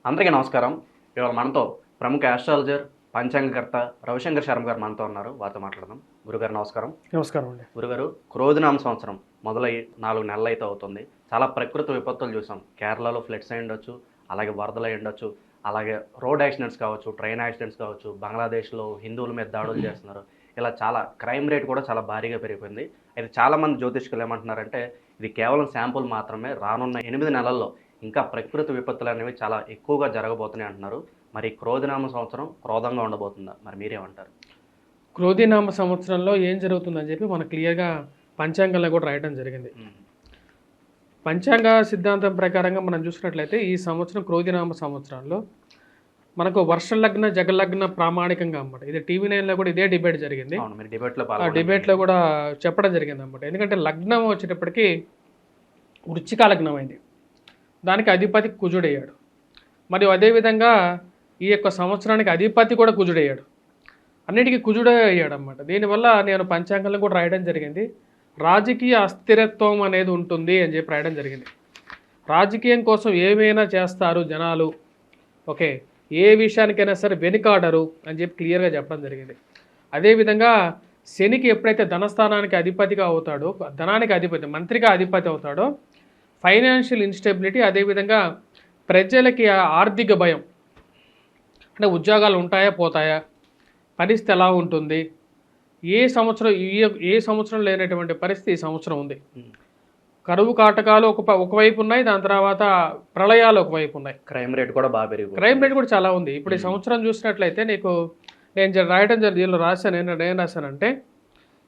అందరికీ నమస్కారం. ఇవాళ మనతో ప్రముఖ ఆస్ట్రాలజర్, పంచాంగకర్త రవిశంకర్ శర్మ గారు మనతో ఉన్నారు. వారితో మాట్లాడదాం. గురుగారు నమస్కారం. నమస్కారం అండి. గురుగారు, క్రోధినామ సంవత్సరం మొదలై 4 నెలలు అయితే అవుతుంది. చాలా ప్రకృతి విపత్తులు చూసాం. కేరళలో ఫ్లడ్స్ అయి ఉండొచ్చు, అలాగే వరదలు అయి ఉండొచ్చు, అలాగే రోడ్ యాక్సిడెంట్స్ కావచ్చు, ట్రైన్ యాక్సిడెంట్స్ కావచ్చు, బంగ్లాదేశ్లో హిందువుల మీద దాడులు చేస్తున్నారు. ఇలా చాలా క్రైమ్ రేట్ కూడా చాలా భారీగా పెరిగిపోయింది. అయితే చాలామంది జ్యోతిష్కులు ఏమంటున్నారంటే ఇది కేవలం శాంపుల్ మాత్రమే, రానున్న 8 నెలల్లో ఇంకా ప్రకృతి విపత్తులు అనేవి చాలా ఎక్కువగా జరగబోతున్నాయి అంటున్నారు. మరి క్రోధినామ సంవత్సరం క్రోధంగా ఉండబోతుందా? మరి మీరేమంటారు? క్రోధినామ సంవత్సరంలో ఏం జరుగుతుందని చెప్పి మనకు క్లియర్గా పంచాంగంలో కూడా రాయడం జరిగింది. పంచాంగ సిద్ధాంతం ప్రకారంగా మనం చూసినట్లయితే ఈ సంవత్సరం క్రోధినామ సంవత్సరంలో మనకు వర్ష లగ్న జగలగ్న ప్రామాణికంగా అన్నమాట. ఇది TV9లో కూడా ఇదే డిబేట్ జరిగింది. డిబేట్లో కూడా చెప్పడం జరిగింది అన్నమాట. ఎందుకంటే లగ్నం వచ్చేటప్పటికి వృశ్చిక లగ్నం అయింది, దానికి అధిపతి కుజుడయ్యాడు. మరియు అదేవిధంగా ఈ యొక్క సంవత్సరానికి అధిపతి కూడా కుజుడయ్యాడు, అన్నిటికీ కుజుడే అయ్యాడు అన్నమాట. దీనివల్ల నేను పంచాంగంలో కూడా రాయడం జరిగింది, రాజకీయ అస్థిరత్వం అనేది ఉంటుంది అని చెప్పి రాయడం జరిగింది. రాజకీయం కోసం ఏమైనా చేస్తారు జనాలు, ఓకే, ఏ విషయానికైనా సరే వెనుకాడరు అని చెప్పి క్లియర్గా చెప్పడం జరిగింది. అదేవిధంగా శనికి ఎప్పుడైతే ధనస్థానానికి అధిపతిగా అవుతాడో, ధనానికి అధిపతి మంత్రిగా అధిపతి అవుతాడో, ఫైనాన్షియల్ ఇన్స్టెబిలిటీ, అదేవిధంగా ప్రజలకి ఆర్థిక భయం, అంటే ఉద్యోగాలు ఉంటాయా పోతాయా, పరిస్థితి ఎలా ఉంటుంది, ఏ సంవత్సరం లేనటువంటి పరిస్థితి ఈ సంవత్సరం ఉంది. కరువు కాటకాలు ఒకవైపు ఉన్నాయి, దాని తర్వాత ప్రళయాలు ఒకవైపు ఉన్నాయి. క్రైమ్ రేట్ కూడా బాగా పెరిగింది. క్రైమ్ రేట్ కూడా చాలా ఉంది. ఇప్పుడు ఈ సంవత్సరం చూసినట్లయితే నేను రాయడం జరిగింది, దీనిలో రాశాను. ఏం రాశానంటే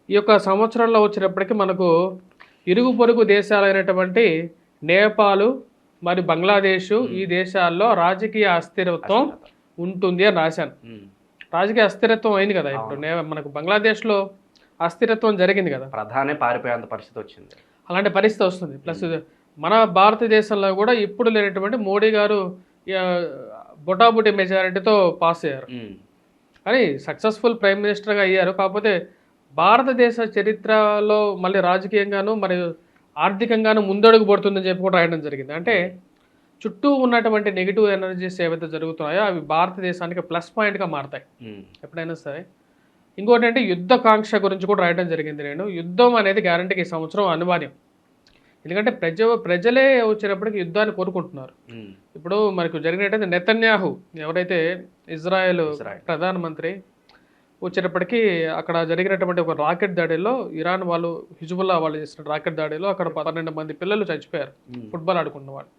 ఈ యొక్క సంవత్సరంలో వచ్చినప్పటికీ మనకు ఇరుగు పొరుగు దేశాలైనటువంటి నేపాల్ మరియు బంగ్లాదేశ్, ఈ దేశాల్లో రాజకీయ అస్థిరత్వం ఉంటుంది అని రాశాను. రాజకీయ అస్థిరత్వం అయింది కదా, ఇప్పుడు మనకు బంగ్లాదేశ్లో అస్థిరత్వం జరిగింది కదా, ప్రధాని పారిపోయేంత పరిస్థితి వచ్చింది. అలాంటి పరిస్థితి వస్తుంది. ప్లస్ మన భారతదేశంలో కూడా ఇప్పుడు లేనటువంటి మోడీ గారు బొటాబుటి మెజారిటీతో పాస్ అయ్యారు, కానీ సక్సెస్ఫుల్ ప్రైమ్ మినిస్టర్గా అయ్యారు. కాకపోతే భారతదేశ చరిత్రలో మళ్ళీ రాజకీయంగాను మరియు ఆర్థికంగాను ముందడుగు పడుతుందని చెప్పి కూడా రాయడం జరిగింది. అంటే చుట్టూ ఉన్నటువంటి నెగిటివ్ ఎనర్జీస్ ఏవైతే జరుగుతున్నాయో అవి భారతదేశానికి ప్లస్ పాయింట్గా మారుతాయి ఎప్పుడైనా సరే. ఇంకోటి అంటే యుద్ధ కాంక్ష గురించి కూడా రాయడం జరిగింది. నేను యుద్ధం అనేది గ్యారంటీకి ఈ సంవత్సరం అనివార్యం, ఎందుకంటే ప్రజలే వచ్చినప్పటికీ యుద్ధాన్ని కోరుకుంటున్నారు. ఇప్పుడు మనకు జరిగినట్టయితే నెతన్యాహు, ఎవరైతే ఇజ్రాయెల్ ప్రధానమంత్రి, వచ్చేటప్పటికీ అక్కడ జరిగినటువంటి ఒక రాకెట్ దాడిలో ఇరాన్ వాళ్ళు, హిజ్బుల్లా వాళ్ళు చేసిన రాకెట్ దాడిలో అక్కడ 12 మంది పిల్లలు చచ్చిపోయారు, ఫుట్బాల్ ఆడుకున్న వాళ్ళు.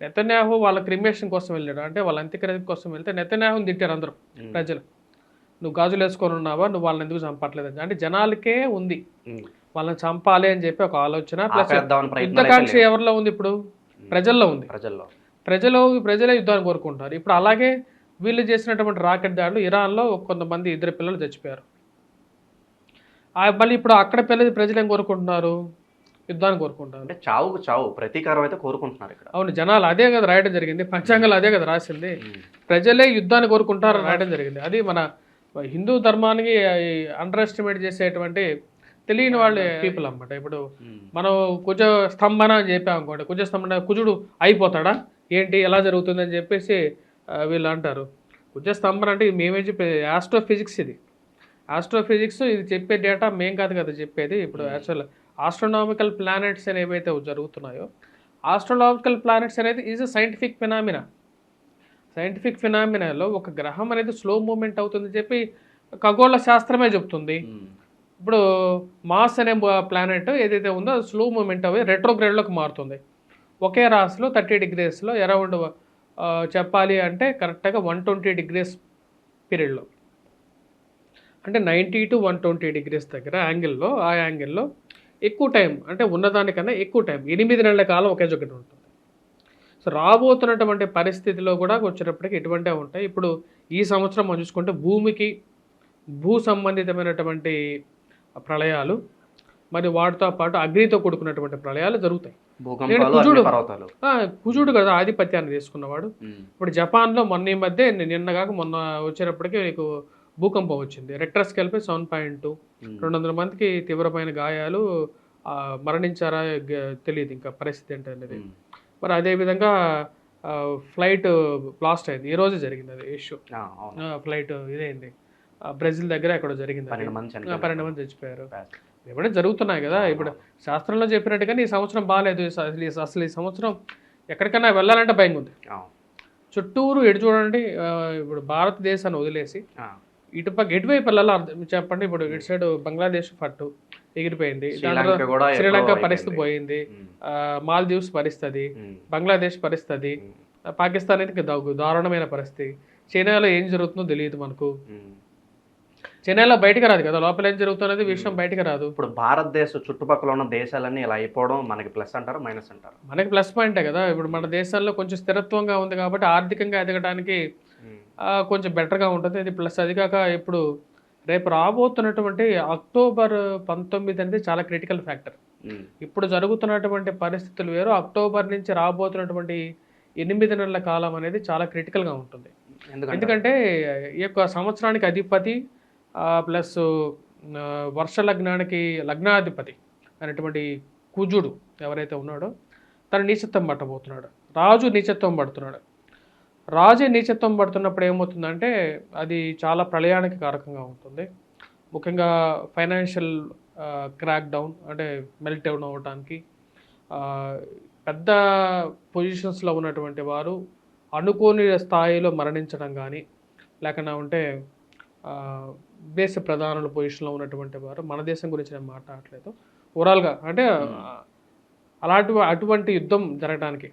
నెతన్యాహు వాళ్ళ క్రిమేషన్ కోసం వెళ్ళాడు, అంటే వాళ్ళ అంత్యక్రియ కోసం వెళ్తే నెతన్యాహుని తిట్టారు అందరూ ప్రజలు. నువ్వు గాజులు వేసుకొని ఉన్నావా, నువ్వు వాళ్ళని ఎందుకు చంపట్లేదని. అంటే జనాలకే ఉంది వాళ్ళని చంపాలి అని చెప్పి ఒక ఆలోచన. ప్లస్ యుద్ధకాంక్ష ఎవరిలో ఉంది? ఇప్పుడు ప్రజల్లో ఉంది. ప్రజలే యుద్ధాన్ని కోరుకుంటారు. ఇప్పుడు అలాగే వీళ్ళు చేసినటువంటి రాకెట్ దాడులు ఇరాన్లో కొంతమంది 2 పిల్లలు చచ్చిపోయారు. మళ్ళీ ఇప్పుడు అక్కడ ప్రజలు ఏం కోరుకుంటున్నారు? యుద్ధాన్ని కోరుకుంటారు. అంటే చావు ప్రతీకారం అయితే కోరుకుంటున్నారు ఇక్కడ. అవును, జనాలు అదే కదా రాయడం జరిగింది, పంచాంగాలు అదే కదా రాసింది, ప్రజలే యుద్ధాన్ని కోరుకుంటారని రాయడం జరిగింది. అది మన హిందూ ధర్మానికి అండర్ ఎస్టిమేట్ చేసేటువంటి తెలియని వాళ్ళు పీపుల్ అన్నమాట. ఇప్పుడు మనం కుజ స్తంభన అని చెప్పాం అనుకోండి, కుజ స్తంభన కుజుడు అయిపోతాడా ఏంటి, ఎలా జరుగుతుంది అని చెప్పేసి వీళ్ళు అంటారు. కుజ స్తంభన అంటే మేమే చెప్పే ఆస్ట్రోఫిజిక్స్, ఇది ఆస్ట్రోఫిజిక్స్, ఇది చెప్పే డేటా మేం కాదు కదా చెప్పేది. ఇప్పుడు యాక్చువల్ ఆస్ట్రోనామికల్ ప్లానెట్స్ అని ఏవైతే జరుగుతున్నాయో, ఆస్ట్రోనామికల్ ప్లానెట్స్ అనేది is a scientific phenomena. Scientific ఫినామినాలో ఒక గ్రహం అనేది స్లో మూమెంట్ అవుతుందని చెప్పి ఖగోళ శాస్త్రమే చెప్తుంది. ఇప్పుడు మాస్ అనే ప్లానెట్ ఏదైతే ఉందో అది స్లో మూమెంట్ అవి రెట్రోగ్రేడ్లోకి మారుతుంది. ఒకే రాశిలో 30 డిగ్రీస్లో అరౌండ్ చెప్పాలి అంటే కరెక్ట్గా 120 డిగ్రీస్ పీరియడ్లో, అంటే 90 to 120 డిగ్రీస్ దగ్గర యాంగిల్లో, ఆ యాంగిల్లో ఎక్కువ టైం, అంటే ఉన్నదానికన్నా ఎక్కువ టైం 8 నెలల కాలం ఒకే జగన్ ఉంటుంది. సో రాబోతున్నటువంటి పరిస్థితిలో కూడా వచ్చేటప్పటికి ఎటువంటివి ఉంటాయి. ఇప్పుడు ఈ సంవత్సరం మనం చూసుకుంటే భూమికి భూ సంబంధితమైనటువంటి ప్రళయాలు మరియు వాటితో పాటు అగ్నితో కూడుకున్నటువంటి ప్రళయాలు జరుగుతాయి. కుజుడు కదా ఆధిపత్యాన్ని తీసుకున్నవాడు. ఇప్పుడు జపాన్లో మొన్న వచ్చేటప్పటికి నీకు భూకంపం వచ్చింది. రెక్టర్ స్కేల్ పై 7.2, 200 మందికి తీవ్రమైన గాయాలు, మరణించారా తెలియదు ఇంకా పరిస్థితి ఏంటనేది. మరి అదేవిధంగా ఫ్లైట్ బ్లాస్ట్ అయింది. ఈ రోజు జరిగింది అది ఇష్యూ. అవును. ఫ్లైట్ ఇదైంది బ్రెజిల్ దగ్గర ఎక్కడో జరిగింది. 12 మంది చనిపోయారు. 12 మంది చచ్చిపోయారు. ఎప్పుడైనా జరుగుతున్నాయి కదా. ఇప్పుడు శాస్త్రంలో చెప్పినట్టుగానే ఈ సంవత్సరం బాగాలేదు. అసలు ఈ సంవత్సరం ఎక్కడికైనా వెళ్ళాలంటే భయంగా ఉంది. చుట్టూరు ఎటు చూడండి. ఇప్పుడు భారతదేశాన్ని వదిలేసి ఎటువైపు వెళ్ళాలో చెప్పండి. ఇప్పుడు ఇటు సైడ్ బంగ్లాదేశ్ పట్టు ఎగిరిపోయింది, శ్రీలంక పరిస్థితి పోయింది, మాల్దీవ్స్ పరిస్థితి, బంగ్లాదేశ్ పరిస్థితి, పాకిస్తాన్ అయితే దారుణమైన పరిస్థితి. చైనాలో ఏం జరుగుతుందో తెలియదు మనకు. చైనాలో బయటకు రాదు కదా, లోపల ఏం జరుగుతున్నది విషయం బయటకు రాదు. ఇప్పుడు భారతదేశ చుట్టుపక్కల ఉన్న దేశాలన్నీ ఇలా అయిపోవడం మనకి ప్లస్ అంటారు, మైనస్ అంటారు? మనకి ప్లస్ పాయింటే కదా. ఇప్పుడు మన దేశాల్లో కొంచెం స్థిరత్వంగా ఉంది కాబట్టి ఆర్థికంగా ఎదగడానికి కొంచెం బెటర్గా ఉంటుంది. అది ప్లస్. అది కాక ఇప్పుడు రేపు రాబోతున్నటువంటి అక్టోబర్ 19 అనేది చాలా క్రిటికల్ ఫ్యాక్టర్. ఇప్పుడు జరుగుతున్నటువంటి పరిస్థితులు వేరు, అక్టోబర్ నుంచి రాబోతున్నటువంటి 8 నెలల కాలం అనేది చాలా క్రిటికల్గా ఉంటుంది. ఎందుకంటే ఈ యొక్క సంవత్సరానికి అధిపతి ప్లస్ వర్ష లగ్నాధిపతి అనేటువంటి కుజుడు ఎవరైతే ఉన్నాడో తను నీచత్వం పట్టబోతున్నాడు. రాజు నీచత్వం పడుతున్నాడు. రాజే నీచత్వం పడుతున్నప్పుడు ఏమవుతుందంటే అది చాలా ప్రళయానికి కారకంగా ఉంటుంది. ముఖ్యంగా ఫైనాన్షియల్ క్రాక్ డౌన్ అంటే మెల్ట్ డౌన్ అవ్వడానికి, పెద్ద పొజిషన్స్లో ఉన్నటువంటి వారు అనుకోని స్థాయిలో మరణించడం కానీ, లేకుండా ఉంటే దేశ ప్రధానుల పొజిషన్లో ఉన్నటువంటి వారు, మన దేశం గురించి నేను మాట్లాడలేదు, ఓవరాల్గా అంటే అటువంటి యుద్ధం జరగడానికి,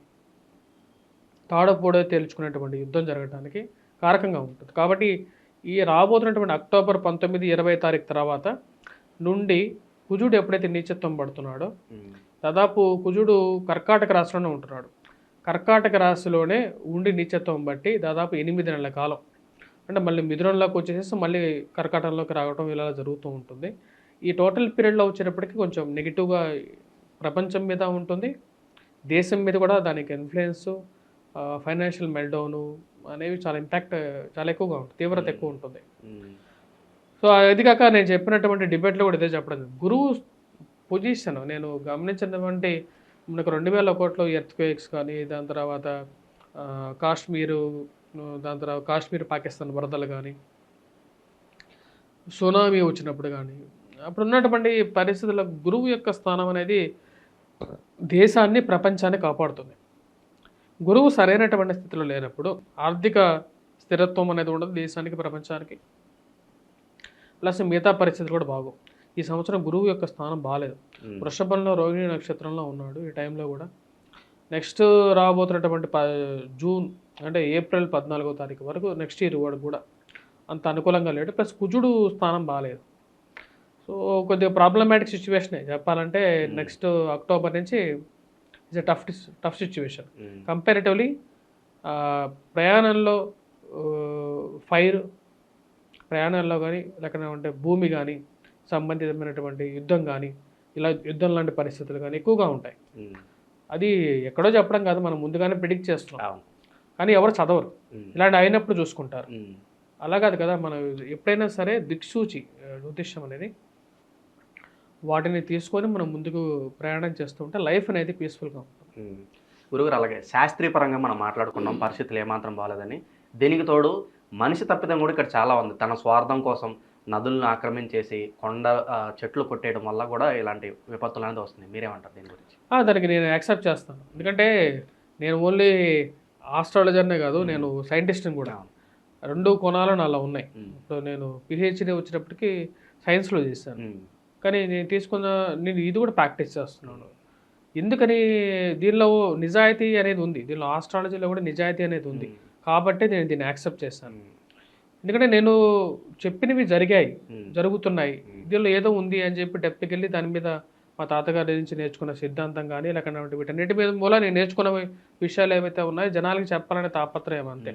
తాడపోడే తేల్చుకునేటువంటి యుద్ధం జరగడానికి కారకంగా ఉంటుంది. కాబట్టి ఈ రాబోతున్నటువంటి అక్టోబర్ 19, 20 తారీఖు తర్వాత నుండి కుజుడు ఎప్పుడైతే నీచత్వం పడుతున్నాడో, దాదాపు కుజుడు కర్కాటక రాశిలోనే ఉంటున్నాడు. కర్కాటక రాశిలోనే ఉండి నీచత్వం బట్టి దాదాపు 8 నెలల కాలం, అంటే మళ్ళీ మిథునంలోకి వచ్చేసి మళ్ళీ కర్కాటకంలోకి రావడం ఇలా జరుగుతూ ఉంటుంది. ఈ టోటల్ పీరియడ్లో వచ్చేటప్పటికి కొంచెం నెగిటివ్గా ప్రపంచం మీద ఉంటుంది, దేశం మీద కూడా దానికి ఇన్ఫ్లుయెన్స్, ఫైనాన్షియల్ మెల్డౌను అనేవి చాలా ఇంపాక్ట్ చాలా ఎక్కువగా ఉంటుంది, తీవ్రత ఎక్కువ ఉంటుంది. సో అది కాక నేను చెప్పినటువంటి డిబేట్లో కూడా ఇదే చెప్పడం, గురువు పొజిషన్ నేను గమనించినటువంటి మనకు 2001లో ఎర్త్క్వేక్స్ కానీ, దాని తర్వాత కాశ్మీరు, దాని తర్వాత కాశ్మీర్ పాకిస్తాన్ వరదలు కానీ, సునామీ వచ్చినప్పుడు కానీ, అప్పుడు ఉన్నటువంటి పరిస్థితుల్లో గురువు యొక్క స్థానం అనేది దేశాన్ని ప్రపంచాన్ని కాపాడుతుంది. గురువు సరైనటువంటి స్థితిలో లేనప్పుడు ఆర్థిక స్థిరత్వం అనేది ఉండదు దేశానికి, ప్రపంచానికి. ప్లస్ మిగతా పరిస్థితులు కూడా బాగు. ఈ సంవత్సరం గురువు యొక్క స్థానం బాగాలేదు. వృషభంలో రోహిణి నక్షత్రంలో ఉన్నాడు ఈ టైంలో కూడా. నెక్స్ట్ రాబోతున్నటువంటి జూన్ అంటే ఏప్రిల్ 14వ తారీఖు వరకు నెక్స్ట్ ఇయర్ వరకు కూడా అంత అనుకూలంగా లేడు. ప్లస్ కుజుడు స్థానం బాగాలేదు. సో కొద్దిగా ప్రాబ్లమాటిక్ సిచ్యువేషనే చెప్పాలంటే. నెక్స్ట్ అక్టోబర్ నుంచి ఇట్స్ టఫ్ సిచ్యువేషన్ కంపారిటివ్లీ. ప్రయాణంలో ఫైర్, ప్రయాణాల్లో కానీ లేకపోతే భూమి కానీ సంబంధితమైనటువంటి యుద్ధం కానీ, ఇలా యుద్ధం లాంటి పరిస్థితులు కానీ ఎక్కువగా ఉంటాయి. అది ఎక్కడో చెప్పడం కాదు, మనం ముందుగానే ప్రిడిక్ట్ చేస్తున్నాం, కానీ ఎవరు చదవరు. ఇలాంటి అయినప్పుడు చూసుకుంటారు. అలా కాదు కదా, మనం ఎప్పుడైనా సరే దిక్సూచి జ్యోతిష్యం అనేది వాటిని తీసుకొని మనం ముందుకు ప్రయాణం చేస్తూ ఉంటే లైఫ్ అనేది పీస్ఫుల్గా ఉంటుంది. గురుగారు, అలాగే శాస్త్రీయ పరంగా మనం మాట్లాడుకున్నాం పరిస్థితులు ఏమాత్రం బాగాలేదని. దీనికి తోడు మనిషి తప్పిదం కూడా ఇక్కడ చాలా ఉంది. తన స్వార్థం కోసం నదులను ఆక్రమించేసి చెట్లు కొట్టేయడం వల్ల కూడా ఇలాంటి విపత్తులు అనేది వస్తున్నాయి. మీరేమంటారు దీని గురించి? దానికి నేను యాక్సెప్ట్ చేస్తాను. ఎందుకంటే నేను ఓన్లీ ఆస్ట్రాలజర్నే కాదు, నేను సైంటిస్ట్ని కూడా. 2 కోణాలు నాలో ఉన్నాయి. ఇప్పుడు నేను పిహెచ్డీ వచ్చినప్పటికీ సైన్స్లో చేశాను, కానీ నేను ఇది కూడా ప్రాక్టీస్ చేస్తున్నాను. ఎందుకని, దీనిలో నిజాయితీ అనేది ఉంది, దీనిలో ఆస్ట్రాలజీలో కూడా నిజాయితీ అనేది ఉంది కాబట్టి నేను దీన్ని యాక్సెప్ట్ చేశాను. ఎందుకంటే నేను చెప్పినవి జరుగుతున్నాయి, దీనిలో ఏదో ఉంది అని చెప్పి డెప్త్కి వెళ్ళి దాని మీద మా తాతగారి నుంచి నేర్చుకున్న సిద్ధాంతం కానీ లేకపోతే వీటన్నిటి మీద మూల నేను నేర్చుకున్న విషయాలు ఏవైతే ఉన్నాయో జనాలకి చెప్పాలనే తాపత్రయం అంతే.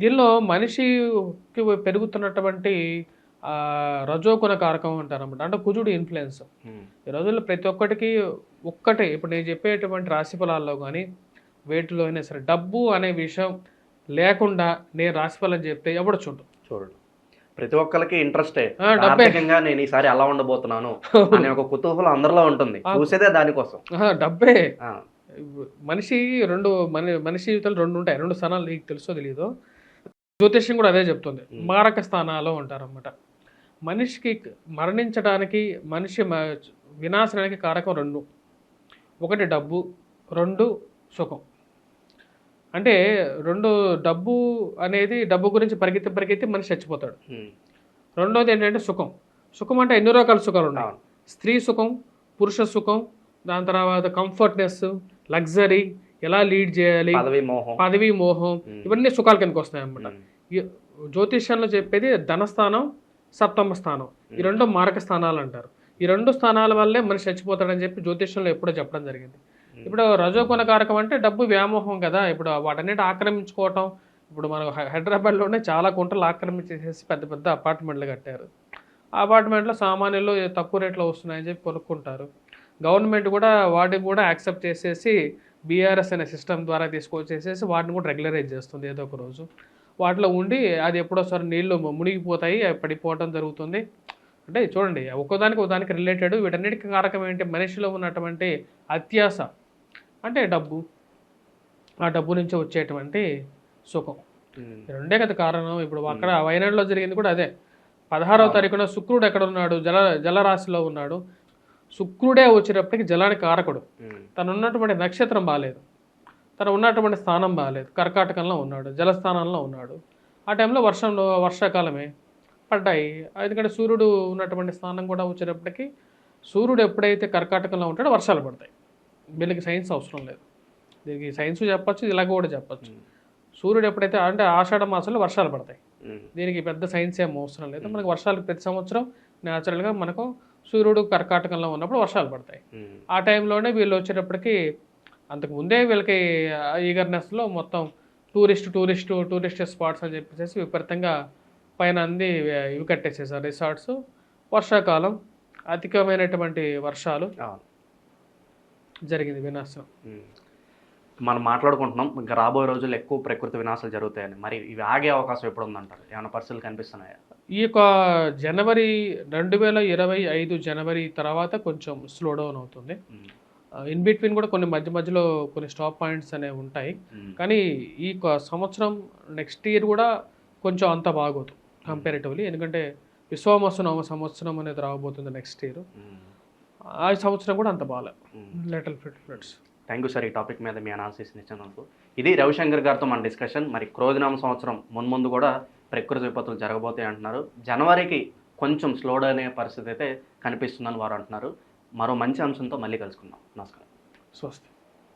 దీనిలో మనిషికి పెరుగుతున్నటువంటి రజోగుణ కారకం అంటారు అన్నమాట, అంటే కుజుడు ఇన్ఫ్లుయెన్స్. ఈ రోజుల్లో ప్రతి ఒక్కటికి ఒక్కటే, ఇప్పుడు నేను చెప్పేటువంటి రాశి ఫలాల్లో కానీ వేటిలో అయినా సరే డబ్బు అనే విషయం లేకుండా నేను రాశిఫలం చెప్తే ఎవడు చూడు. ప్రతి ఒక్కరికి ఇంట్రెస్టే, ఆర్థికంగా నేను ఈసారి అలా ఉండబోతున్నాను అనే ఒక కుతూహలం అందరిలో ఉంటుంది, చూసేదే దానికోసం. డబ్బే మనిషి మనిషి జీవితాలు రెండు ఉంటాయి, రెండు స్థానాలు నీకు తెలుసో తెలియదో. జ్యోతిష్యం కూడా అదే చెప్తుంది, మారక స్థానాలు అంటారన్నమాట. మనిషికి మరణించడానికి, మనిషి వినాశనానికి కారకం రెండు. ఒకటి డబ్బు, రెండు సుఖం. అంటే డబ్బు అనేది, డబ్బు గురించి పరిగెత్తి మనిషి చచ్చిపోతాడు. రెండోది ఏంటంటే సుఖం. సుఖం అంటే ఎన్నో రకాల సుఖాలు ఉన్నాయి. స్త్రీ సుఖం, పురుష సుఖం, దాని తర్వాత కంఫర్ట్నెస్, లగ్జరీ, ఎలా లీడ్ చేయాలి, పదవి మోహం, ఇవన్నీ సుఖాల కిందకి వస్తాయి అన్నమాట. జ్యోతిష్యంలో చెప్పేది ధనస్థానం, సప్తమ స్థానం, ఈ రెండు మారక స్థానాలు అంటారు. ఈ రెండు స్థానాల వల్లే మనిషి చచ్చిపోతాడని చెప్పి జ్యోతిష్యంలో ఎప్పుడో చెప్పడం జరిగింది. ఇప్పుడు రజోగుణ కారకం అంటే డబ్బు వ్యామోహం కదా. ఇప్పుడు వాటన్నిటి ఆక్రమించుకోవటం. ఇప్పుడు మన హైదరాబాద్లోనే చాలా కుంటలు ఆక్రమించేసేసి పెద్ద పెద్ద అపార్ట్మెంట్లు కట్టారు. ఆ అపార్ట్మెంట్లో సామాన్యులు తక్కువ రేట్లో వస్తున్నాయని చెప్పి కొనుక్కుంటారు. గవర్నమెంట్ కూడా వాటిని కూడా యాక్సెప్ట్ చేసేసి బీఆర్ఎస్ అనే సిస్టమ్ ద్వారా తీసుకొచ్చేసేసి వాటిని కూడా రెగ్యులరైజ్ చేస్తుంది ఏదో ఒక రోజు. వాటిలో ఉండి అది ఎప్పుడోసారి నీళ్లు మునిగిపోతాయి, అవి పడిపోవటం జరుగుతుంది. అంటే చూడండి, ఒకదానికి రిలేటెడ్. వీటన్నిటికీ కారకం ఏంటి? మనిషిలో ఉన్నటువంటి అత్యాశ, అంటే డబ్బు, ఆ డబ్బు నుంచి వచ్చేటువంటి సుఖం, రెండే కదా కారణం. ఇప్పుడు అక్కడ వయనాడులో జరిగింది కూడా అదే. 16వ తారీఖున శుక్రుడు ఎక్కడ ఉన్నాడు? జలరాశిలో ఉన్నాడు. శుక్రుడే వచ్చేటప్పటికి జలానికి కారకుడు. తను ఉన్నటువంటి నక్షత్రం బాగాలేదు, తను ఉన్నటువంటి స్థానం బాగాలేదు, కర్కాటకంలో ఉన్నాడు, జలస్థానంలో ఉన్నాడు. ఆ టైంలో వర్షాకాలమే పడ్డాయి. ఎందుకంటే సూర్యుడు ఉన్నటువంటి స్థానం కూడా వచ్చేటప్పటికి, సూర్యుడు ఎప్పుడైతే కర్కాటకంలో ఉంటాడో వర్షాలు పడతాయి. వీళ్ళకి సైన్స్ అవసరం లేదు, దీనికి సైన్స్ చెప్పచ్చు, ఇలాగ కూడా చెప్పచ్చు. సూర్యుడు ఎప్పుడైతే, అంటే ఆషాఢ మాసంలో వర్షాలు పడతాయి, దీనికి పెద్ద సైన్స్ ఏం అవసరం లేదు. మనకు వర్షాలు ప్రతి సంవత్సరం న్యాచురల్గా మనకు సూర్యుడు కర్కాటకంలో ఉన్నప్పుడు వర్షాలు పడతాయి. ఆ టైంలోనే వీళ్ళు వచ్చేటప్పటికి, అంతకుముందే వీళ్ళకి ఈగర్నెస్లో మొత్తం టూరిస్ట్ స్పాట్స్ అని చెప్పేసి విపరీతంగా పైన అంది ఇవి కట్టేసేసారు, రిసార్ట్స్. వర్షాకాలం అధికమైనటువంటి వర్షాలు జరిగింది, వినాశనం. మనం మాట్లాడుకుంటున్నాం ఇంకా రాబోయే రోజుల్లో ఎక్కువ ప్రకృతి వినాశాలు జరుగుతాయని. మరి ఇవి ఆగే అవకాశం ఎప్పుడు ఉందంటారు? ఏమైనా పరిస్థితులు కనిపిస్తున్నాయా? ఈ యొక్క 2025 జనవరి తర్వాత కొంచెం స్లో డౌన్ అవుతుంది. ఇన్ బిట్వీన్ కూడా కొన్ని మధ్యలో కొన్ని స్టాప్ పాయింట్స్ అనేవి ఉంటాయి. కానీ ఈ సంవత్సరం, నెక్స్ట్ ఇయర్ కూడా కొంచెం అంత బాగోదు కంపారిటివ్లీ. ఎందుకంటే విశ్వావసు నవ సంవత్సరం అనేది రాబోతుంది నెక్స్ట్ ఇయర్. ఆ సంవత్సరం కూడా అంత బాగాలేదు, little floods. Thank you sir, ఈ టాపిక్ మీద మీ అనాలిసిస్ ఇచ్చినందుకు. ఇది రవిశంకర్ గారితో మన డిస్కషన్. మరి క్రోధినామ సంవత్సరం మున్ముందు కూడా ప్రకృతి విపత్తులు జరగబోతాయి అంటున్నారు. జనవరికి కొంచెం స్లో డౌన్ అయ్యే పరిస్థితి అయితే కనిపిస్తుందని వారు అంటున్నారు. మరో మంచి అంశంతో మళ్ళీ కలుసుకుందాం. నమస్కారం. స్వస్తి.